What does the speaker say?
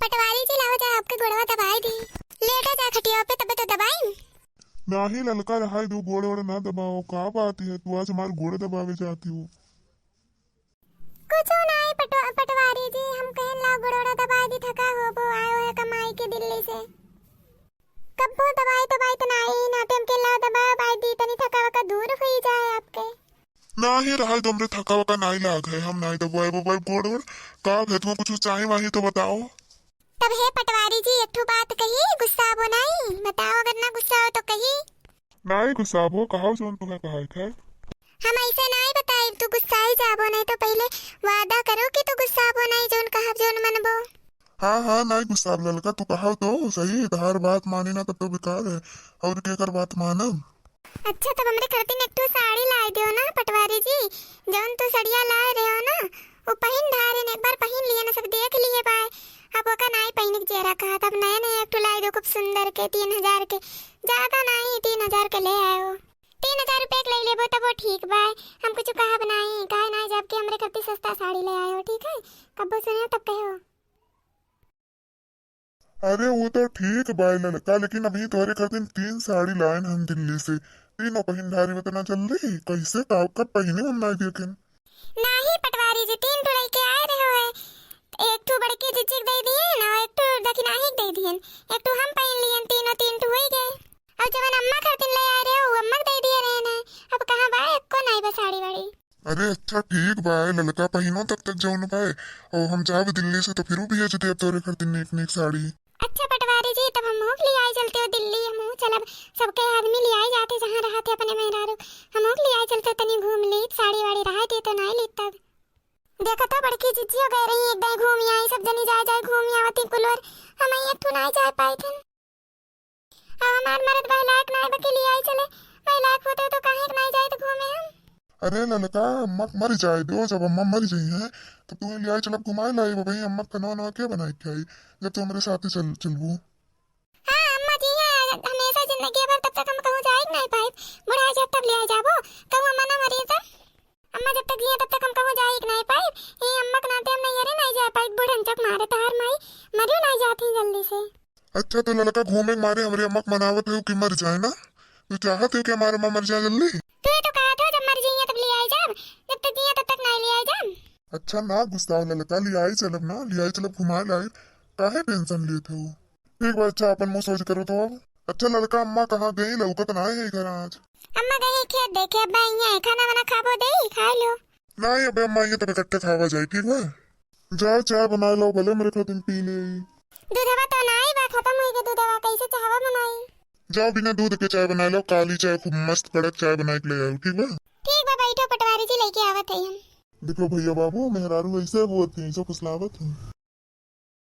पटवारी जी लावा जा आपके गोड़वा दबाई दी। लेटा जा खटिया पे तबे तो दबाई। नाही ललका रहा दो गोड़े वोड़े ना दबाओ। कहाँ बात है तू आज हमारे घोड़े दबावे जाती हो। कुछ नहीं पटवारी जी हम कहन ला गोड़वा दबाई दी थका हो वो आयो है कमाई के दिल्ली से। कब वो दवाई तो नहीं ना तुम के ला दबाई दी तनी थका वका दूर हुई जाए आपके। नाही रहा तुमरे थका वका नहीं लाग है हम नहीं दबाए बबाई गोड़े वोड़े का है तुम्हें कुछ चाहिए वाही तो बताओ। तब है पटवारी जी एक बात कही गुस्सा वो नहीं बताओ अगर ना गुस्सा हो तो कही। नहीं गुस्सा हो कहा जोन तुम्हें कहा है हम ऐसे नहीं बताई तू गुस्सा ही जाबो नहीं तो पहले वादा करो कि तू गुस्सा हो नहीं जोन कहा जोन मनबो। हाँ नहीं गुस्सा ललका तू कहा तो सही हर बात मानी ना तब तो बेकार है और क्या कर बात मानब। अच्छा तब हमरे खातिर एक साड़ी ला दियो ना पटवारी जी जोन तू सड़िया ला रहे हो ना वो पहन धारे ने एक बार पहन लिए ना सब देख लिए पाए अब ओका नहीं पहन के जरा कहा तब नया नया एक लाई दो खूब सुंदर के 3000 के ज्यादा नहीं 3000 के ले आए हो 3000 रुपए के ले लेबो तब वो ठीक बा। हम कुछ कहा बनाई काहे ना जब के हमरे खातिर सस्ता साड़ी ले आए हो ठीक है कब सुनियो तब कहो। अरे वो तो ठीक बाई ललका लेकिन अभी तुम्हारे खातिर 3 साड़ी लाए हम दिल्ली से तीनों पहन धारी में तो ना चल रही कैसे कब पहने हम नहीं देखें। नहीं पटवारी जी 3 तो लेके आए रहे हो एक तो बड़की जिचिक दे दिए ना एक तो दखिनाही दे दिए एक तो हम पहन लिए तीनों 3 तो हो ही गए और जब अम्मा खातिर ले आए रहे हो अम्मा दे दिए रहे ना अब कहां बा एक को नहीं बा साड़ी वाड़ी। अरे अच्छा ठीक बाय ललका पहनो तब तक जाओ न पाए और हम जाब दिल्ली से तो फिर भी भेज दे तोरे खातिर नेक नेक साड़ी। अच्छा पटवारी जी तब हम ले आए चलते हो दिल्ली हम चलब सबके आदमी ले आए जाते जहां रहते अपने मेहरारू हम ले आए चलते तनी घूम ली साड़ी वाड़ी रहा थे तो नहीं ली तब देखा तो बड़की जीजी हो गए रही एकदम घूम आई सब जनी जाए घूम आवती कुलोर हम एक तो नहीं जा पाए थे हमार मर्द भाई लायक नहीं बके ले आए चले भाई लायक होते तो काहे नहीं जाए तो घूमे हम। अरे ललका अम्मा मर जाए दो जब अम्मा मर जाई है तो तुम्हें ले आए चल घुमाए लाई भाई अम्मा खाना वाना क्या बनाए के आई जब तुम मेरे साथ ही चलबू। हां अम्मा जी है हमेशा जिंदगी भर तब तक हम कहूं जाए नहीं पाए बुढ़ा जब तक ले आ जाबो कहूं अम्मा ना मरी तब अम्मा जब तक जिए तब तक हम कहूं जाए नहीं पाए ये अम्मा के नाते हम नहीं अरे नहीं जा पाए बुढ़न चक मारे तार माई मरियो नहीं जाती जल्दी से। अच्छा तो ललका घूमे मारे हमारे अम्मा मनावत हो कि मर जाए ना तू चाहत हो कि हमारे अम्मा मर जाए जल्दी। तू तो कहा था जब मर जाइए तब ले आए जब तक जिए तब तक नहीं ले आए जब। अच्छा ना गुस्सा ललका ले आई चलब ना ले आई चलब घुमाए लाई काहे टेंशन लेते हो। ठीक बात अच्छा अपन मुंह सोच करो तो अब। अच्छा लड़का अम्मा कहाँ गई लौकत ना है घर आज। अम्मा गई खेत देखे अब आई खाना वाना खाबो दे खा लो। नहीं अबे अम्मा ये तो इकट्ठे खावा जाए ठीक है जाओ चाय बना लो भले मेरे खातिर पी ले। दूधवा तो नहीं बा खत्म हो गई दूधवा कैसे चाहवा बनाई। जाओ बिना दूध के चाय बना लो काली चाय खूब मस्त कड़क चाय बना के ले आओ ठीक है। ठीक बा बैठो पटवारी जी लेके आवत है हम। देखो भैया बाबू मेहरारू ऐसे होते हैं ऐसे फुसलावत है।